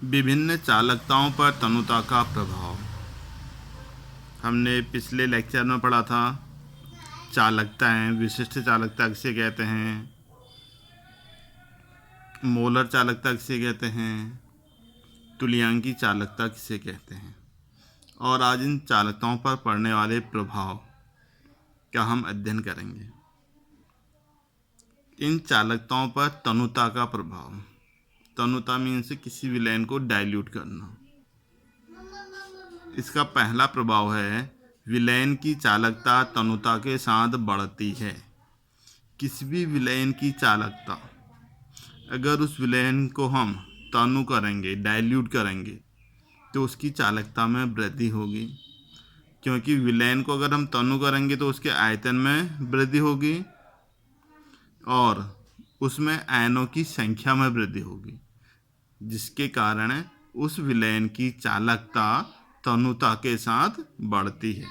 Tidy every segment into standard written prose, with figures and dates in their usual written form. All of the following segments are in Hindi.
विभिन्न चालकताओं पर तनुता का प्रभाव। हमने पिछले लेक्चर में पढ़ा था चालकताएं, विशिष्ट चालकता किसे कहते हैं, मोलर चालकता किसे कहते हैं, तुल्यांकी चालकता किसे कहते हैं, और आज इन चालकताओं पर पड़ने वाले प्रभाव का हम अध्ययन करेंगे। इन चालकताओं पर तनुता का प्रभाव। तनुता मीन्स किसी विलयन को डाइल्यूट करना। इसका पहला प्रभाव है विलयन की चालकता तनुता के साथ बढ़ती है। किसी भी विलयन की चालकता, अगर उस विलयन को हम तनु करेंगे, डाइल्यूट करेंगे, तो उसकी चालकता में वृद्धि होगी। क्योंकि विलयन को अगर हम तनु करेंगे तो उसके आयतन में वृद्धि होगी और उसमें आयनों की संख्या में वृद्धि होगी, जिसके कारण उस विलयन की चालकता तनुता के साथ बढ़ती है।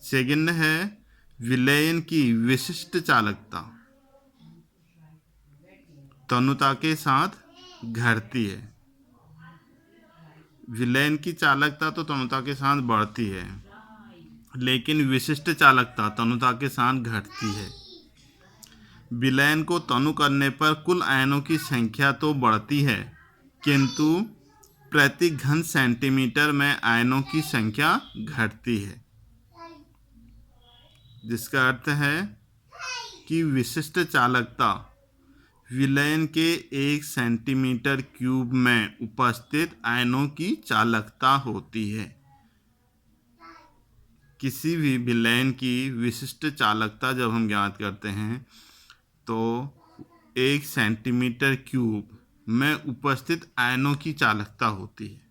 सेकंड है विलयन की विशिष्ट चालकता तनुता के साथ घटती है। विलयन की चालकता तो तनुता के साथ बढ़ती है, लेकिन विशिष्ट चालकता तनुता के साथ घटती है। विलयन को तनु करने पर कुल आयनों की संख्या तो बढ़ती है, किंतु प्रति घन सेंटीमीटर में आयनों की संख्या घटती है, जिसका अर्थ है कि विशिष्ट चालकता विलयन के 1 सेंटीमीटर क्यूब में उपस्थित आयनों की चालकता होती है। किसी भी विलयन की विशिष्ट चालकता जब हम ज्ञात करते हैं तो 1 सेंटीमीटर क्यूब में उपस्थित आयनों की चालकता होती है।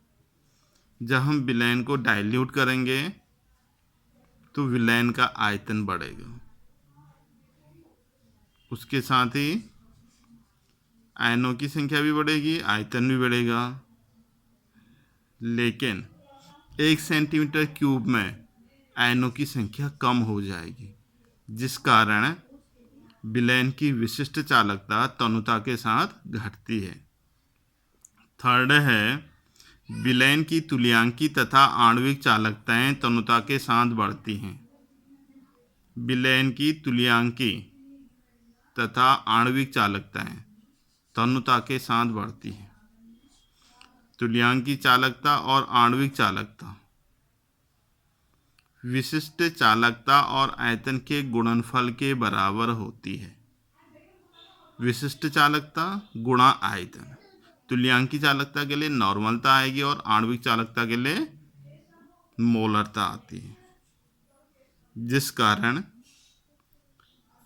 जब हम विलयन को डाइल्यूट करेंगे तो विलयन का आयतन बढ़ेगा, उसके साथ ही आयनों की संख्या भी बढ़ेगी, आयतन भी बढ़ेगा। लेकिन 1 सेंटीमीटर क्यूब में आयनों की संख्या कम हो जाएगी, जिस कारण विलयन की विशिष्ट चालकता तनुता के साथ घटती है। थर्ड है विलयन की तुल्यांकी तथा आणविक चालकताएं तनुता के साथ बढ़ती हैं। विलयन की तुल्यांकी तथा आणविक चालकताएं तनुता के साथ बढ़ती हैं। तुल्यांकी चालकता और आणविक चालकता विशिष्ट चालकता और आयतन के गुणनफल के बराबर होती है। विशिष्ट चालकता गुणा आयतन। तुल्यांकी चालकता के लिए नॉर्मलता आएगी और आणविक चालकता के लिए मोलरता आती है, जिस कारण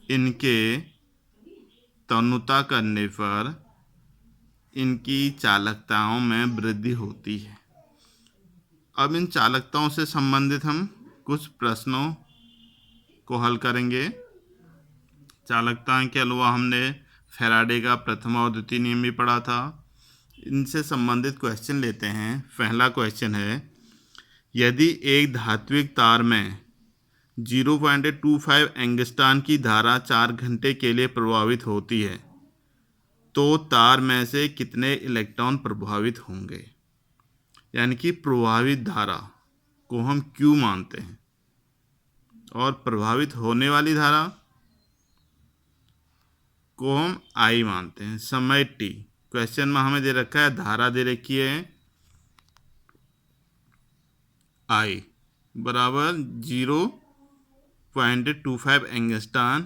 इनके तनुता करने पर इनकी चालकताओं में वृद्धि होती है। अब इन चालकताओं से संबंधित हम कुछ प्रश्नों को हल करेंगे। चालकताओं के अलावा हमने फैराडे का प्रथम और द्वितीय नियम भी पढ़ा था। इनसे संबंधित क्वेश्चन लेते हैं। पहला क्वेश्चन है, यदि एक धात्विक तार में 0.25 एंगस्ट्रॉम की धारा 4 घंटे के लिए प्रभावित होती है तो तार में से कितने इलेक्ट्रॉन प्रभावित होंगे। यानी कि प्रभावित धारा को हम Q मानते हैं और प्रभावित होने वाली धारा को हम I मानते हैं। समय T। क्वेश्चन में हमें दे रखा है, धारा दे रखी है I बराबर 0.25 एंगस्ट्रॉम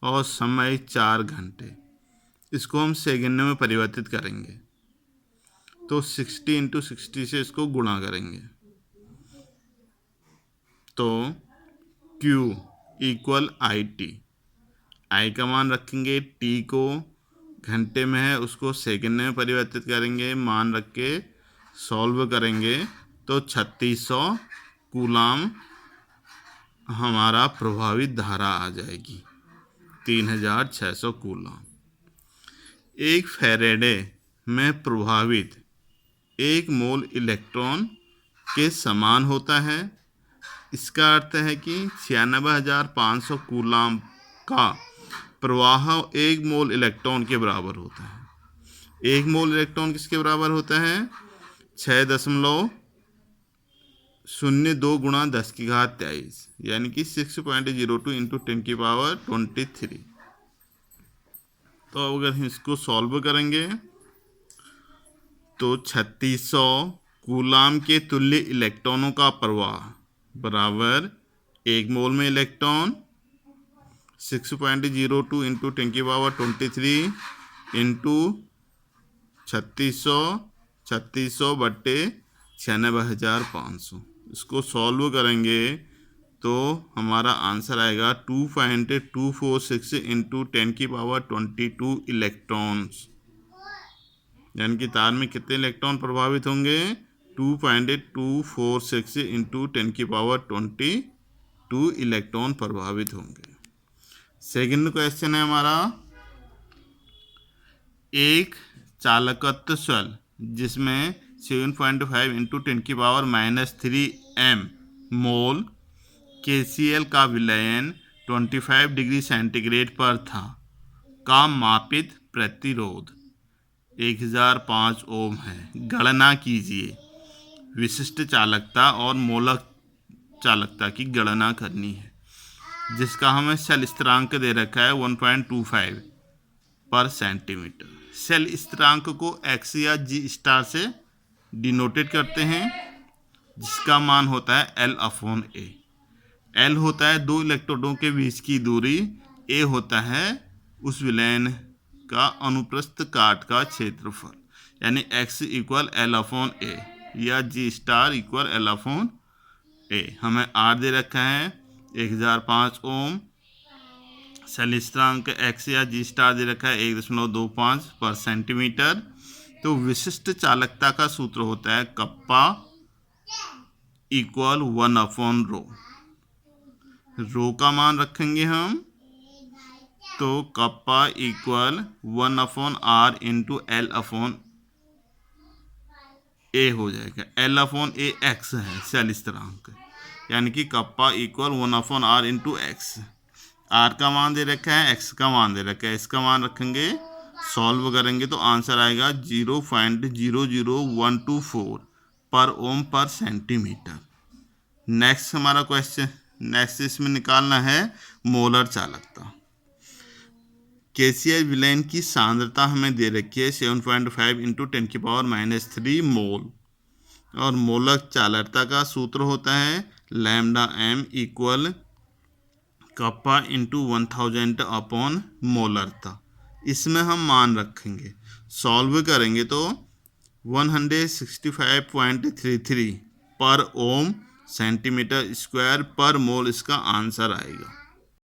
और समय 4 घंटे। इसको हम सेकंड में परिवर्तित करेंगे तो 60 × 60 से इसको गुणा करेंगे तो Q = IT। I का मान रखेंगे, T को घंटे में है उसको सेकंड में परिवर्तित करेंगे, मान रख के सॉल्व करेंगे तो 3600 कूलाम हमारा प्रभावित धारा आ जाएगी, 3600 कूलाम। एक फैराडे में प्रभावित 1 मोल इलेक्ट्रॉन के समान होता है। इसका अर्थ है कि 96,500 कूलाम का प्रवाह 1 मोल इलेक्ट्रॉन के बराबर होता है। 1 मोल इलेक्ट्रॉन किसके बराबर होता है? 6.02 गुणा 10⁻23 यानी कि 6.02 इंटू 10⁻23। तो अगर हम इसको सॉल्व करेंगे तो 3600 कूलाम के तुल्य इलेक्ट्रॉनों का प्रवाह बराबर 1 मोल में इलेक्ट्रॉन 6.02 इंटू 10⁻23 इंटू 3600 बट्टे 96,500। इसको सॉल्व करेंगे तो हमारा आंसर आएगा 2.246 इंटू 10⁻22 इलेक्ट्रॉन्स। यानी कि तार में कितने इलेक्ट्रॉन प्रभावित होंगे? 2.246 इंटू 10⁻22 इलेक्ट्रॉन प्रभावित होंगे। सेकंड क्वेश्चन है हमारा, एक चालकत्व शेल जिसमें 7.5 इंटू 10⁻³ m मोल KCl का विलयन 25 डिग्री सेंटीग्रेड पर था का मापित प्रतिरोध 1005 ओम है। गणना कीजिए। विशिष्ट चालकता और मोलक चालकता की गणना करनी है, जिसका हमें शेल स्थिरांक दे रखा है 1.25 पर सेंटीमीटर। शेल स्थिरांक को x या g स्टार से डिनोटेड करते हैं, जिसका मान होता है L/A। L होता है दो इलेक्ट्रोडों के बीच की दूरी, A होता है उस विलयन का अनुप्रस्थ काट का क्षेत्रफल, यानी x इक्वल L/A या g स्टार इक्वल L/A। हमें R दे रखा है 1005 ओम। शेल स्थिरांक x या g स्टार दे रखा है 1.25 पर सेंटीमीटर। तो विशिष्ट चालकता का सूत्र होता है कप्पा इक्वल 1/ρ। रो का मान रखेंगे हम, तो kappa equal 1/r into L/A हो जाएगा। L/A x है शेल स्थिरांक, यानी कि kappa equal 1/r into X. R का मान दे रखा है, एक्स का मान दे रखा है, इसका मान रखेंगे, सॉल्व करेंगे तो आंसर आएगा 0.00124 पर ओम पर सेंटीमीटर। नेक्स्ट हमारा क्वेश्चन, नेक्स्ट इसमें निकालना है मोलर चालकता। KCl विलयन की सांद्रता हमें दे रखी है 7.5 इंटू 10⁻³ मोल, और मोलक चालकता का सूत्र होता है λm equal kappa into 1000 upon मोलरता। इसमें हम मान रखेंगे, सॉल्व करेंगे तो 165.33 पर ओम सेंटीमीटर स्क्वायर पर मोल इसका आंसर आएगा।